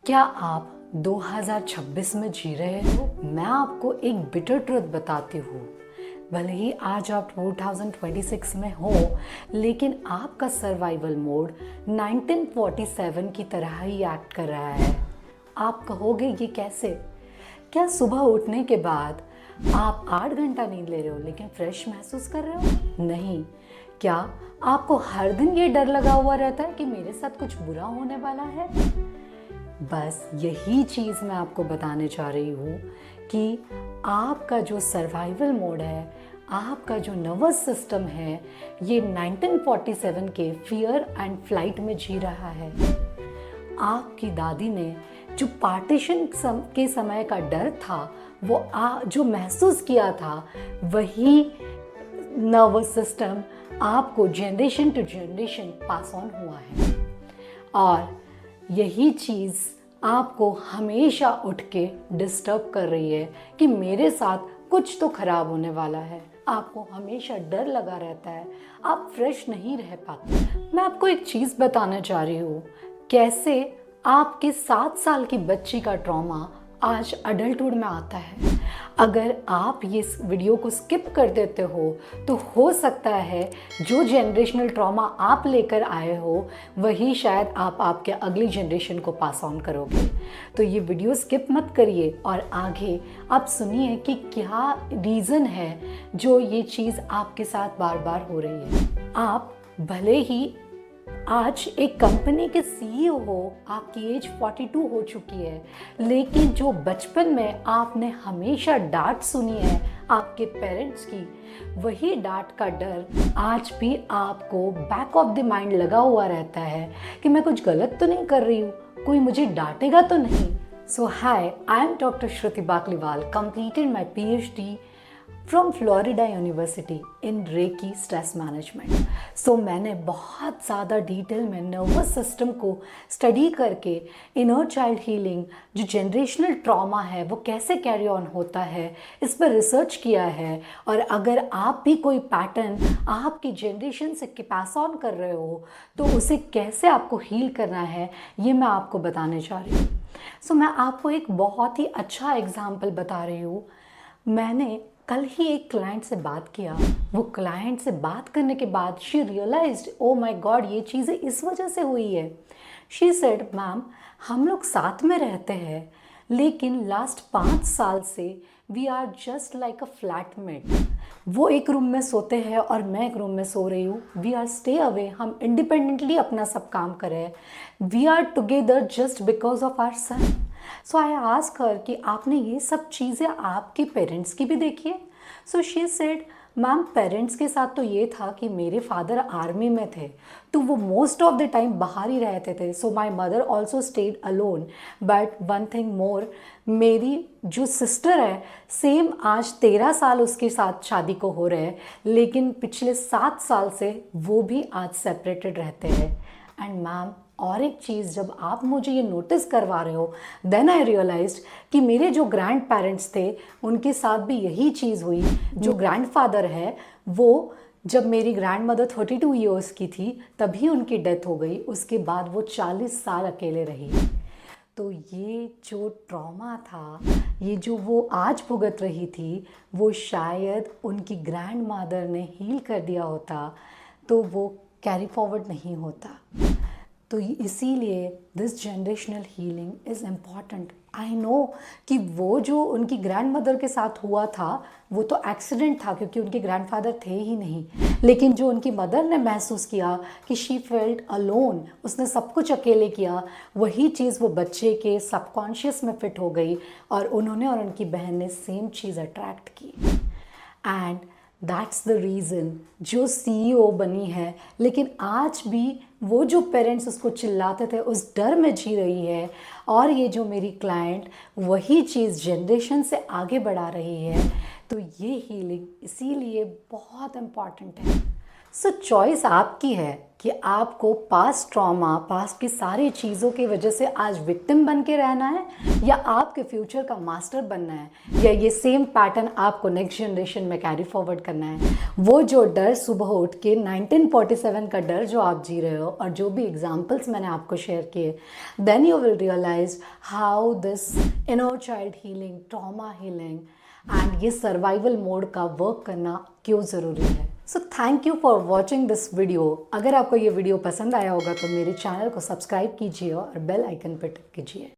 क्या आप 2026 में जी रहे हो? मैं आपको एक बिटर ट्रुथ बताती हूँ। भले ही आज आप 2026 में हो, लेकिन आपका सर्वाइवल मोड 1947 की तरह ही एक्ट कर रहा है। आप कहोगे ये कैसे? क्या सुबह उठने के बाद आप 8 घंटा नींद ले रहे हो लेकिन फ्रेश महसूस कर रहे हो? नहीं। क्या आपको हर दिन ये डर लगा हुआ रहता है कि मेरे साथ कुछ बुरा होने वाला है? बस यही चीज़ मैं आपको बताने जा रही हूँ कि आपका जो सर्वाइवल मोड है, आपका जो नर्वस सिस्टम है, ये 1947 के फियर एंड फ्लाइट में जी रहा है। आपकी दादी ने जो पार्टीशन के समय का डर था, वो जो महसूस किया था, वही नर्वस सिस्टम आपको generation to generation pass on हुआ है। और यही चीज़ आपको हमेशा उठ के डिस्टर्ब कर रही है कि मेरे साथ कुछ तो खराब होने वाला है। आपको हमेशा डर लगा रहता है, आप फ्रेश नहीं रह पाते। मैं आपको एक चीज़ बताना चाह रही हूँ, कैसे आपके 7 साल की बच्ची का ट्रॉमा आज अडल्टहुड में आता है। अगर आप ये वीडियो को स्किप कर देते तो हो सकता है जो जनरेशनल ट्रॉमा आप लेकर आए हो वही शायद आप आपके अगली जनरेशन को पास ऑन करोगे। तो ये वीडियो स्किप मत करिए और आगे आप सुनिए कि क्या रीज़न है जो ये चीज़ आपके साथ बार बार हो रही है। आप भले ही आज एक कंपनी के सीईओ हो, आपकी एज 42 हो चुकी है, लेकिन जो बचपन में आपने हमेशा डांट सुनी है आपके पेरेंट्स की, वही डांट का डर आज भी आपको बैक ऑफ द माइंड लगा हुआ रहता है कि मैं कुछ गलत तो नहीं कर रही हूँ, कोई मुझे डांटेगा तो नहीं। So hi, I am doctor Shruti Bakliwal, completed my PhD from Florida university in reiki stress management. So मैंने बहुत ज़्यादा डिटेल में नर्वस सिस्टम को स्टडी करके इनर चाइल्ड हीलिंग, जो जनरेशनल ट्रॉमा है वो कैसे कैरी ऑन होता है, इस पर रिसर्च किया है। और अगर आप भी कोई पैटर्न आपकी जनरेशन से पास ऑन कर रहे हो तो उसे कैसे आपको हील करना है, ये मैं आपको बताने जा रही हूँ। सो मैं आपको एक बहुत ही अच्छा एग्जाम्पल बता रही हूँ। मैंने कल ही एक क्लाइंट से बात किया। वो क्लाइंट से बात करने के बाद she realised, oh my god, ये चीज़ें इस वजह से हुई है। शी सेड, मैम, हम लोग साथ में रहते हैं लेकिन लास्ट 5 साल से we are just like a flatmate. वो एक रूम में सोते हैं और मैं एक रूम में सो रही हूँ। वी आर स्टे अवे, हम इंडिपेंडेंटली अपना सब काम करें। We are together just because of our son. So I ask her कि आपने ये सब चीज़ें आपके पेरेंट्स की भी देखी है? So she said, ma'am, parents के साथ तो ये था कि मेरे फादर आर्मी में थे तो वो मोस्ट ऑफ द टाइम बाहर ही रहते थे। So my mother also stayed alone. But one thing more, मेरी जो सिस्टर है, सेम आज 13 साल उसके साथ शादी को हो रहे हैं, लेकिन पिछले 7 साल से वो भी आज सेपरेटेड रहते हैं। एंड मैम, और एक चीज़, जब आप मुझे ये नोटिस करवा रहे हो, देन आई रियलाइज्ड कि मेरे जो ग्रैंड पेरेंट्स थे उनके साथ भी यही चीज़ हुई। जो ग्रैंडफादर है, वो जब मेरी ग्रैंड मदर 32 ईयर्स की थी तभी उनकी डेथ हो गई। उसके बाद वो 40 साल अकेले रही। तो ये जो ट्रॉमा था, ये जो वो आज भुगत रही थी, वो शायद उनकी ग्रैंड मदर ने हील कर दिया होता तो वो कैरी फॉरवर्ड नहीं होता। तो इसीलिए this generational healing is important. I know कि वो जो उनकी ग्रैंड मदर के साथ हुआ था वो तो एक्सीडेंट था क्योंकि उनके ग्रैंडफादर थे ही नहीं, लेकिन जो उनकी मदर ने महसूस किया कि शी फेल्ट अलोन, उसने सब कुछ अकेले किया, वही चीज़ वो बच्चे के सबकॉन्शियस में फिट हो गई और उन्होंने और उनकी बहन ने सेम चीज़ अट्रैक्ट की। एंड दैट्स द रीज़न जो सीईओ बनी है, लेकिन आज भी वो जो पेरेंट्स उसको चिल्लाते थे उस डर में जी रही है। और ये जो मेरी क्लाइंट वही चीज़ जनरेशन से आगे बढ़ा रही है। तो ये हीलिंग इसीलिए बहुत इम्पॉर्टेंट है। सो चॉइस आपकी है कि आपको पास्ट ट्रॉमा, पास्ट की सारी चीज़ों की वजह से आज विक्टिम बन के रहना है या आपके फ्यूचर का मास्टर बनना है, या ये सेम पैटर्न आपको नेक्स्ट जनरेशन में कैरी फॉरवर्ड करना है। वो जो डर सुबह उठ के 1947 का डर जो आप जी रहे हो और जो भी एग्जाम्पल्स मैंने आपको शेयर किए, then you will realise how this inner child healing, trauma healing and ये सर्वाइवल मोड का वर्क करना क्यों ज़रूरी है। So thank you for watching this video. अगर आपको ये वीडियो पसंद आया होगा तो मेरे चैनल को सब्सक्राइब कीजिए और बेल आइकन पर टिक कीजिए।